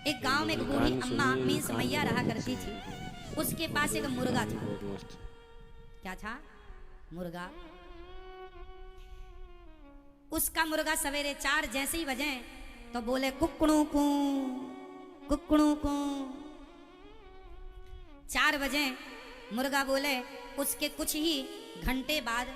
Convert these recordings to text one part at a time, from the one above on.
एक गांव में एक बूढ़ी अम्मा मीन्स मैया रहा करती थी। उसके पास एक मुर्गा था। क्या था? मुर्गा। उसका मुर्गा सवेरे 4 जैसे ही बजे तो बोले कुकड़ू कू, कुकड़ू कू। 4 बजे मुर्गा बोले। उसके कुछ ही घंटे बाद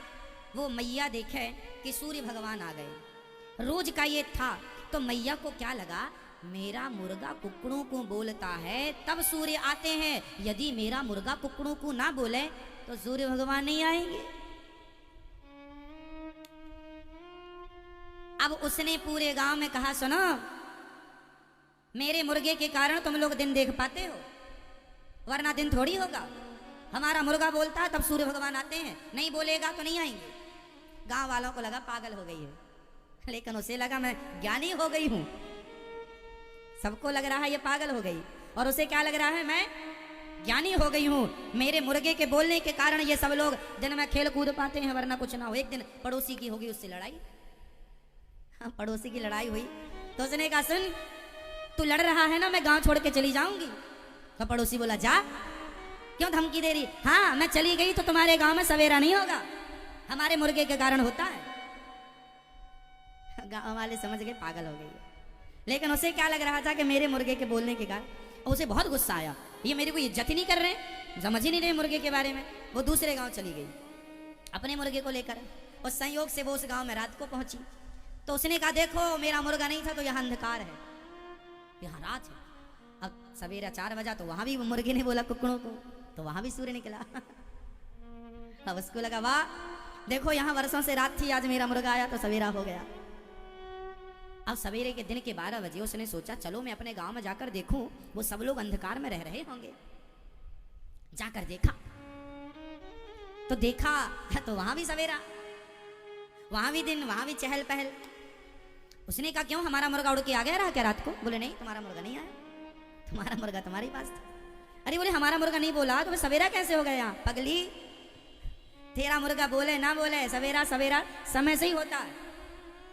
वो मैया देखे कि सूर्य भगवान आ गए। रोज का ये था। तो मैया को क्या लगा, मेरा मुर्गा कुकड़ों को बोलता है तब सूर्य आते हैं, यदि मेरा मुर्गा कुकड़ों को ना बोले तो सूर्य भगवान नहीं आएंगे। अब उसने पूरे गांव में कहा, सुनो, मेरे मुर्गे के कारण तुम लोग दिन देख पाते हो, वरना दिन थोड़ी होगा। हमारा मुर्गा बोलता है तब सूर्य भगवान आते हैं, नहीं बोलेगा तो नहीं आएंगे। गांव वालों को लगा पागल हो गई है, लेकिन उसे लगा मैं ज्ञानी हो गई हूं। सबको लग रहा है ये पागल हो गई, और उसे क्या लग रहा है, मैं ज्ञानी हो गई हूं। मेरे मुर्गे के बोलने के कारण ये सब लोग दिन में खेल कूद पाते हैं, वरना कुछ ना हो। एक दिन पड़ोसी की होगी उससे लड़ाई। हाँ, पड़ोसी की लड़ाई हुई तो उसने कहा, सुन, तू लड़ रहा है ना, मैं गांव छोड़ के चली जाऊंगी। तो पड़ोसी बोला, जा, क्यों धमकी दे रही? हाँ, मैं चली गई तो तुम्हारे गांव में सवेरा नहीं होगा, हमारे मुर्गे के कारण होता है। गांव वाले समझ गए पागल हो गई। लेकिन उसे क्या लग रहा था कि मेरे मुर्गे के बोलने के कारण, उसे बहुत गुस्सा आया, ये मेरी कोई इज्जत ही नहीं कर रहे, समझ ही नहीं रहे मुर्गे के बारे में। वो दूसरे गांव चली गई अपने मुर्गे को लेकर, और संयोग से वो उस गांव में रात को पहुंची। तो उसने कहा, देखो, मेरा मुर्गा नहीं था तो यहाँ अंधकार है, यहाँ रात है। अब सवेरा 4 बजा तो वहां भी मुर्गे ने बोला कुकड़ों को, तो वहां भी सूर्य निकला। अब उसको लगा, वाह, देखो, यहाँ वर्षों से रात थी, आज मेरा मुर्गा आया तो सवेरा हो गया। अब सवेरे के दिन के 12 बजे उसने सोचा, चलो मैं अपने गांव में जाकर देखूं, वो सब लोग अंधकार में रह रहे होंगे। जाकर देखा तो देखा तो वहां भी सवेरा, वहां भी दिन, वहां भी चहल पहल। उसने कहा, क्यों, हमारा मुर्गा उड़ के आ गया रहा क्या रात को? बोले, नहीं, तुम्हारा मुर्गा नहीं आया, तुम्हारा मुर्गा तुम्हारे पास था। अरे बोले, हमारा मुर्गा नहीं बोला तो सवेरा कैसे हो गया? पगली, तेरा मुर्गा बोले ना बोले, सवेरा सवेरा समय से ही होता है।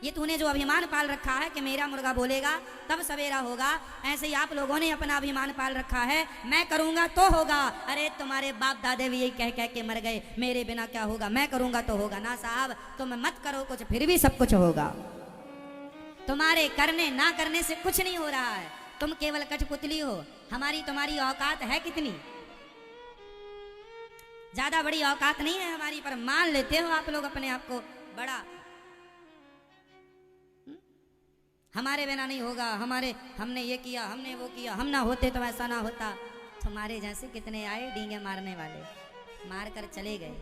ये तूने जो अभिमान पाल रखा है कि मेरा मुर्गा बोलेगा तब सवेरा होगा, ऐसे ही आप लोगों ने अपना अभिमान पाल रखा है, मैं करूंगा तो होगा। अरे तुम्हारे बाप दादे भी यही कह कह के मर गए, मेरे बिना क्या होगा, मैं करूंगा तो होगा। ना साहब, तुम मत करो कुछ, फिर भी सब कुछ होगा। तुम्हारे करने ना करने से कुछ नहीं हो रहा है, तुम केवल कठपुतली हो। हमारी तुम्हारी औकात है कितनी? ज्यादा बड़ी औकात नहीं है हमारी, पर मान लेते हो आप लोग अपने आप को बड़ा। हमारे बिना नहीं होगा, हमने ये किया, हमने वो किया, हम ना होते तो ऐसा ना होता। तुम्हारे जैसे कितने आए डींगे मारने वाले, मार कर चले गए।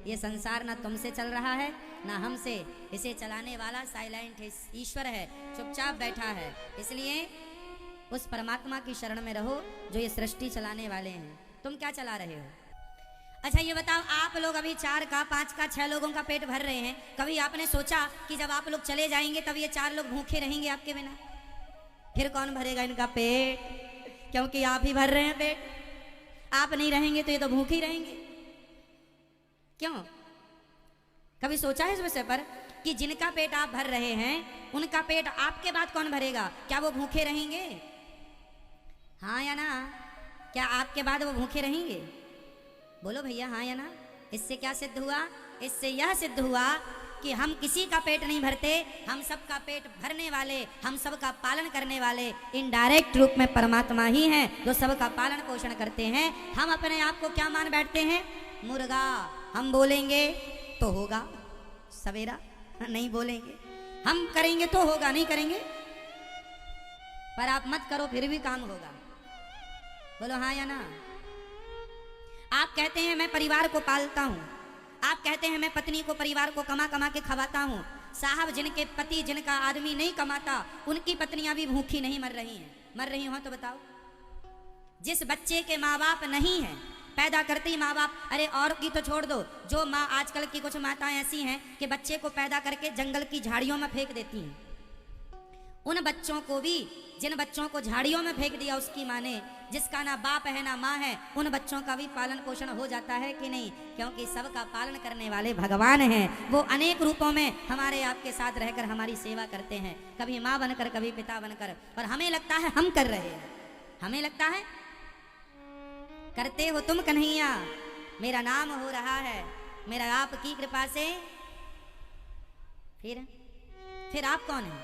ये संसार ना तुमसे चल रहा है ना हमसे, इसे चलाने वाला साइलेंट ईश्वर है, चुपचाप बैठा है। इसलिए उस परमात्मा की शरण में रहो जो ये सृष्टि चलाने वाले हैं। तुम क्या चला रहे हो? अच्छा ये बताओ, आप लोग अभी 4 का 5 का 6 लोगों का पेट भर रहे हैं, कभी आपने सोचा कि जब आप लोग चले जाएंगे तब ये 4 लोग भूखे रहेंगे आपके बिना? फिर कौन भरेगा इनका पेट? क्योंकि आप ही भर रहे हैं पेट। आप नहीं रहेंगे तो ये तो भूखे ही रहेंगे। क्यों? कभी सोचा है इस विषय पर कि जिनका पेट आप भर रहे हैं उनका पेट आपके बाद कौन भरेगा? क्या वो भूखे रहेंगे? हाँ या ना? क्या आपके बाद वो भूखे रहेंगे? बोलो भैया, हाँ या ना? इससे क्या सिद्ध हुआ? इससे यह सिद्ध हुआ कि हम किसी का पेट नहीं भरते, हम सबका पेट भरने वाले, हम सबका पालन करने वाले इनडायरेक्ट रूप में परमात्मा ही हैं जो सबका पालन पोषण करते हैं। हम अपने आप को क्या मान बैठते हैं? मुर्गा। हम बोलेंगे तो होगा सवेरा, नहीं बोलेंगे, हम करेंगे तो होगा, नहीं करेंगे। पर आप मत करो फिर भी काम होगा। बोलो हाँ या ना? आप कहते हैं मैं परिवार को पालता हूं, आप कहते हैं मैं पत्नी को, परिवार को कमा कमा के खवाता हूं। साहब, जिनके पति, जिनका आदमी नहीं कमाता, उनकी पत्नियां भी भूखी नहीं मर रही हैं। मर रही हो तो बताओ। जिस बच्चे के माँ बाप नहीं है, पैदा करते ही माँ बाप, अरे और की तो छोड़ दो, जो माँ, आजकल की कुछ माताएं ऐसी हैं कि बच्चे को पैदा करके जंगल की झाड़ियों में फेंक देती हैं। उन बच्चों को भी, जिन बच्चों को झाड़ियों में फेंक दिया उसकी माँ ने, जिसका ना बाप है ना माँ है, उन बच्चों का भी पालन पोषण हो जाता है कि नहीं? क्योंकि सबका पालन करने वाले भगवान हैं। वो अनेक रूपों में हमारे आपके साथ रहकर हमारी सेवा करते हैं, कभी माँ बनकर, कभी पिता बनकर, और हमें लगता है हम कर रहे हैं। हमें लगता है करते हो तुम कन्हैया, मेरा नाम हो रहा है मेरा आपकी कृपा से। फिर आप कौन हैं?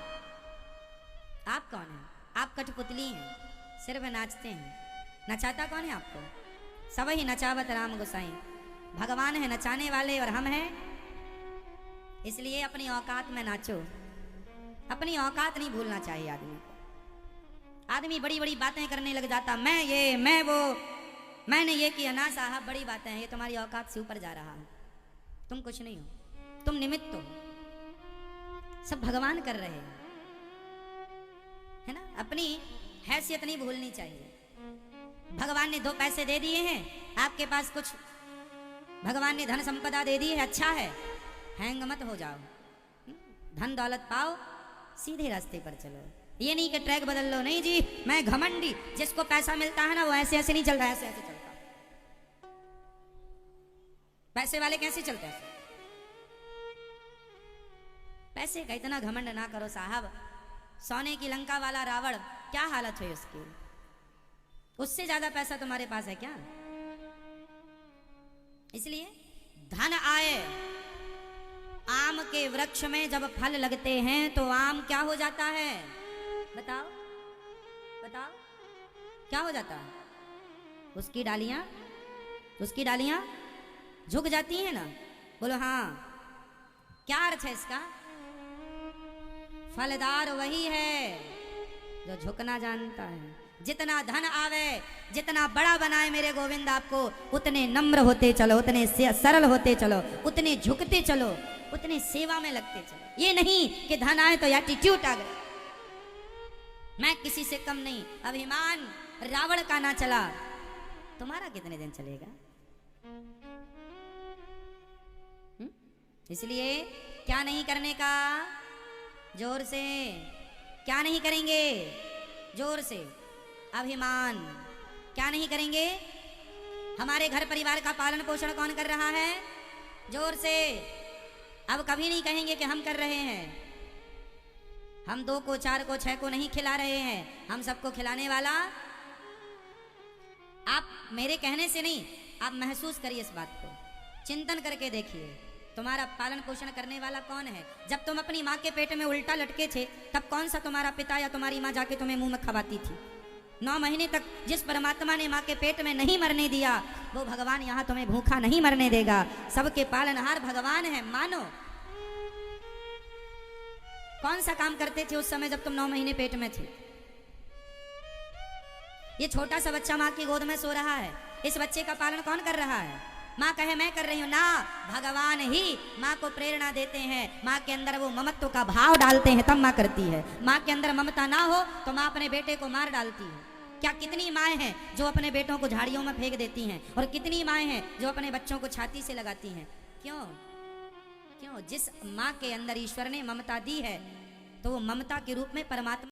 आप कौन हैं? आप कठपुतली हैं, सिर्फ नाचते हैं। नचाता कौन है आपको? सब ही नचावत राम गोसाई। भगवान है नचाने वाले और हम हैं। इसलिए अपनी औकात में नाचो। अपनी औकात नहीं भूलना चाहिए आदमी को। आदमी बड़ी बड़ी बातें करने लग जाता, मैं ये मैं वो, मैंने ये किया। ना साहब, बड़ी बातें हैं, ये तुम्हारी औकात से ऊपर जा रहा है। तुम कुछ नहीं हो, तुम निमित्त हो, सब भगवान कर रहे हैं, है ना। अपनी हैसियत नहीं भूलनी चाहिए। भगवान ने 2 पैसे दे दिए हैं, आपके पास कुछ भगवान ने धन संपदा दे दी है, अच्छा है, हैंग मत हो जाओ। धन दौलत पाओ, सीधे रास्ते पर चलो। ये नहीं कि ट्रैक बदल लो, नहीं जी मैं घमंडी। जिसको पैसा मिलता है ना वो ऐसे ऐसे नहीं चल रहा, ऐसे ऐसे चलता। पैसे वाले कैसे चलते हैं? पैसे का इतना घमंड ना करो साहब। सोने की लंका वाला रावण, क्या हालत हुई उसकी? उससे ज्यादा पैसा तुम्हारे पास है क्या? इसलिए धन आए, आम के वृक्ष में जब फल लगते हैं तो आम क्या हो जाता है? बताओ बताओ, क्या हो जाता है? उसकी डालियां झुक जाती हैं ना। बोलो हाँ, क्या अर्थ है इसका? फलदार वही है जो झुकना जानता है। जितना धन आवे, जितना बड़ा बनाए मेरे गोविंद आपको, उतने नम्र होते चलो, उतने सरल होते चलो, उतने झुकते चलो, उतने सेवा में लगते चलो। ये नहीं कि धन आए तो एटीट्यूड आ गया, मैं किसी से कम नहीं। अभिमान रावण का ना चला, तुम्हारा कितने दिन चलेगा? इसलिए क्या नहीं करने का? जोर से। क्या नहीं करेंगे? जोर से। अभिमान क्या नहीं करेंगे? हमारे घर परिवार का पालन पोषण कौन कर रहा है? जोर से। अब कभी नहीं कहेंगे कि हम कर रहे हैं। हम 2 को 4 को 6 को नहीं खिला रहे हैं, हम सबको खिलाने वाला। आप मेरे कहने से नहीं, आप महसूस करिए इस बात को, चिंतन करके देखिए, तुम्हारा पालन पोषण करने वाला कौन है? जब तुम अपनी माँ के पेट में उल्टा लटके थे, तब कौन सा तुम्हारा पिता या तुम्हारी माँ जाके तुम्हें मुंह में खवाती थी? 9 महीने तक जिस परमात्मा ने माँ के पेट में नहीं मरने दिया, वो भगवान यहाँ तुम्हें भूखा नहीं मरने देगा। सबके पालनहार भगवान है, मानो। कौन सा काम करते थे उस समय जब तुम 9 महीने पेट में थे? ये छोटा सा बच्चा माँ की गोद में सो रहा है, इस बच्चे का पालन कौन कर रहा है? माँ कहे मैं कर रही हूं ना, भगवान ही माँ को प्रेरणा देते हैं। माँ के अंदर वो ममत्व का भाव डालते हैं, तब माँ करती है। माँ के अंदर ममता ना हो तो माँ अपने बेटे को मार डालती है। क्या कितनी माएँ हैं जो अपने बेटों को झाड़ियों में फेंक देती हैं, और कितनी माएँ हैं जो अपने बच्चों को छाती से लगाती हैं? क्यों? जिस माँ के अंदर ईश्वर ने ममता दी है, तो वो ममता के रूप में परमात्मा